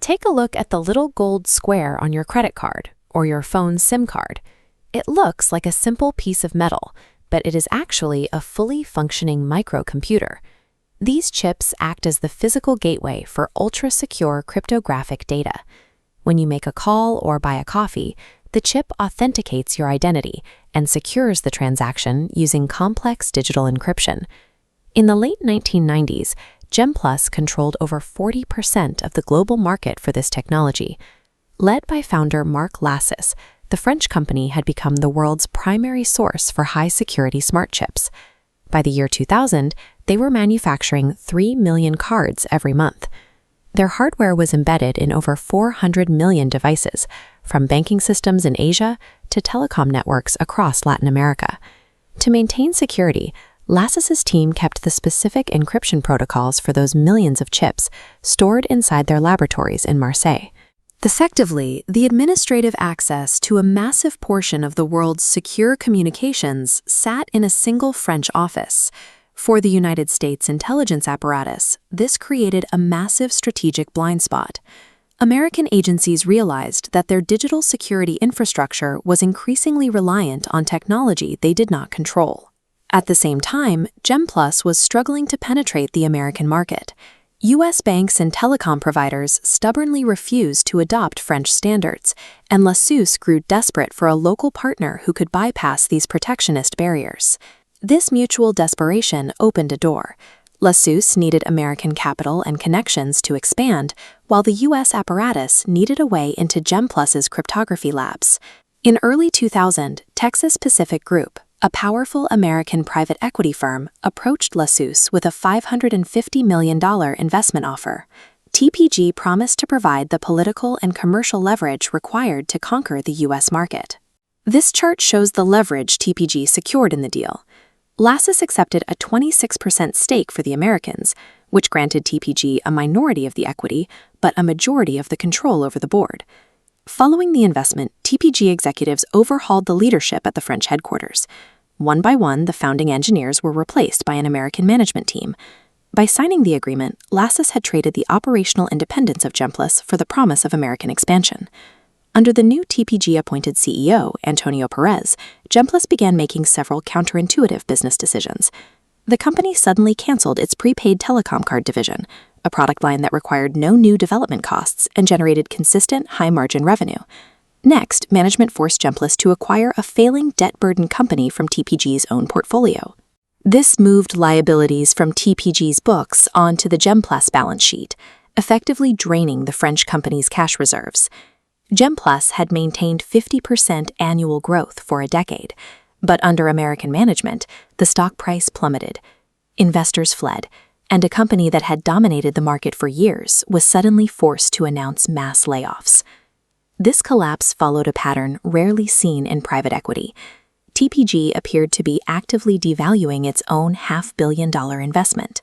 Take a look at the little gold square on your credit card or your phone's SIM card. It looks like a simple piece of metal, but it is actually a fully functioning microcomputer. These chips act as the physical gateway for ultra-secure cryptographic data. When you make a call or buy a coffee, the chip authenticates your identity and secures the transaction using complex digital encryption. In the late 1990s, Gemplus controlled over 40% of the global market for this technology. Led by founder Marc Lassus, the French company had become the world's primary source for high-security smart chips. By the year 2000, they were manufacturing 3 million cards every month. Their hardware was embedded in over 400 million devices, from banking systems in Asia to telecom networks across Latin America. To maintain security, Lassus's team kept the specific encryption protocols for those millions of chips stored inside their laboratories in Marseille. Effectively, the administrative access to a massive portion of the world's secure communications sat in a single French office. For the United States intelligence apparatus, this created a massive strategic blind spot. American agencies realized that their digital security infrastructure was increasingly reliant on technology they did not control. At the same time, Gemplus was struggling to penetrate the American market. U.S. banks and telecom providers stubbornly refused to adopt French standards, and Lassus grew desperate for a local partner who could bypass these protectionist barriers. This mutual desperation opened a door. Lassus needed American capital and connections to expand, while the U.S. apparatus needed a way into Gemplus's cryptography labs. In early 2000, Texas Pacific Group, a powerful American private equity firm, approached Lassus with a $550 million investment offer. TPG promised to provide the political and commercial leverage required to conquer the U.S. market. This chart shows the leverage TPG secured in the deal. Lassus accepted a 26% stake for the Americans, which granted TPG a minority of the equity, but a majority of the control over the board. Following the investment, TPG executives overhauled the leadership at the French headquarters. One by one, the founding engineers were replaced by an American management team. By signing the agreement, Lassus had traded the operational independence of Gemplus for the promise of American expansion. Under the new TPG-appointed CEO, Antonio Perez, Gemplus began making several counterintuitive business decisions. The company suddenly canceled its prepaid telecom card division, a product line that required no new development costs and generated consistent, high-margin revenue. Next, management forced Gemplus to acquire a failing debt-burdened company from TPG's own portfolio. This moved liabilities from TPG's books onto the Gemplus balance sheet, effectively draining the French company's cash reserves. Gemplus had maintained 50% annual growth for a decade, but under American management, the stock price plummeted. Investors fled, and a company that had dominated the market for years was suddenly forced to announce mass layoffs. This collapse followed a pattern rarely seen in private equity. TPG appeared to be actively devaluing its own $500 million investment.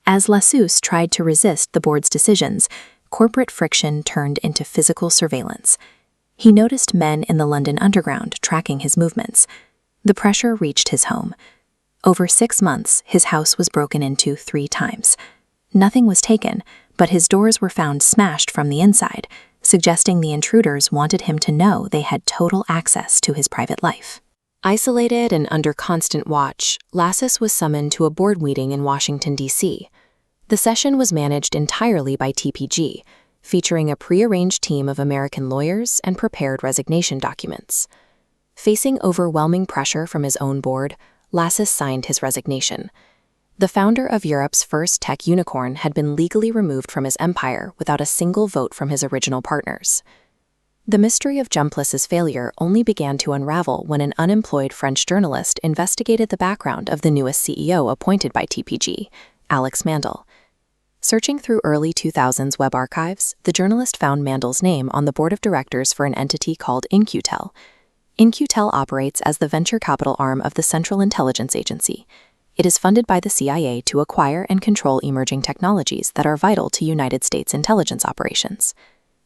As Lassus tried to resist the board's decisions, corporate friction turned into physical surveillance. He noticed men in the London Underground tracking his movements. The pressure reached his home. Over 6 months, his house was broken into 3 times. Nothing was taken, but his doors were found smashed from the inside, suggesting the intruders wanted him to know they had total access to his private life. Isolated and under constant watch, Lassus was summoned to a board meeting in Washington, D.C. The session was managed entirely by TPG, featuring a prearranged team of American lawyers and prepared resignation documents. Facing overwhelming pressure from his own board, Lassus signed his resignation. The founder of Europe's first tech unicorn had been legally removed from his empire without a single vote from his original partners. The mystery of Gemplus's failure only began to unravel when an unemployed French journalist investigated the background of the newest CEO appointed by TPG, Alex Mandel. Searching through early 2000s web archives, the journalist found Mandel's name on the board of directors for an entity called In-Q-Tel. In-Q-Tel operates as the venture capital arm of the Central Intelligence Agency. It is funded by the CIA to acquire and control emerging technologies that are vital to United States intelligence operations.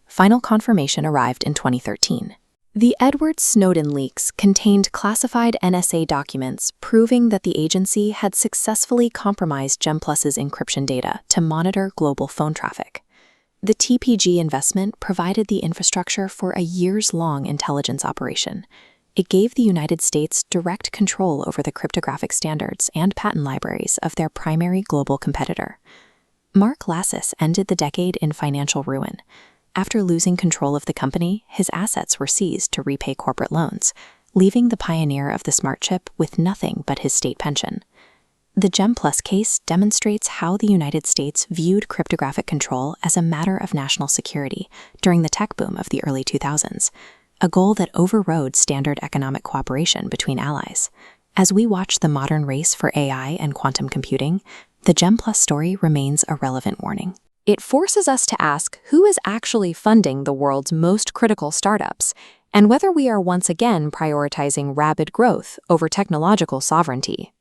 Final confirmation arrived in 2013. The Edward Snowden leaks contained classified NSA documents proving that the agency had successfully compromised Gemplus's encryption data to monitor global phone traffic. The TPG investment provided the infrastructure for a years-long intelligence operation. It gave the United States direct control over the cryptographic standards and patent libraries of their primary global competitor. Marc Lassus ended the decade in financial ruin. After losing control of the company, his assets were seized to repay corporate loans, leaving the pioneer of the smart chip with nothing but his state pension. The Gemplus case demonstrates how the United States viewed cryptographic control as a matter of national security during the tech boom of the early 2000s, a goal that overrode standard economic cooperation between allies. As we watch the modern race for AI and quantum computing, the Gemplus story remains a relevant warning. It forces us to ask who is actually funding the world's most critical startups, and whether we are once again prioritizing rapid growth over technological sovereignty.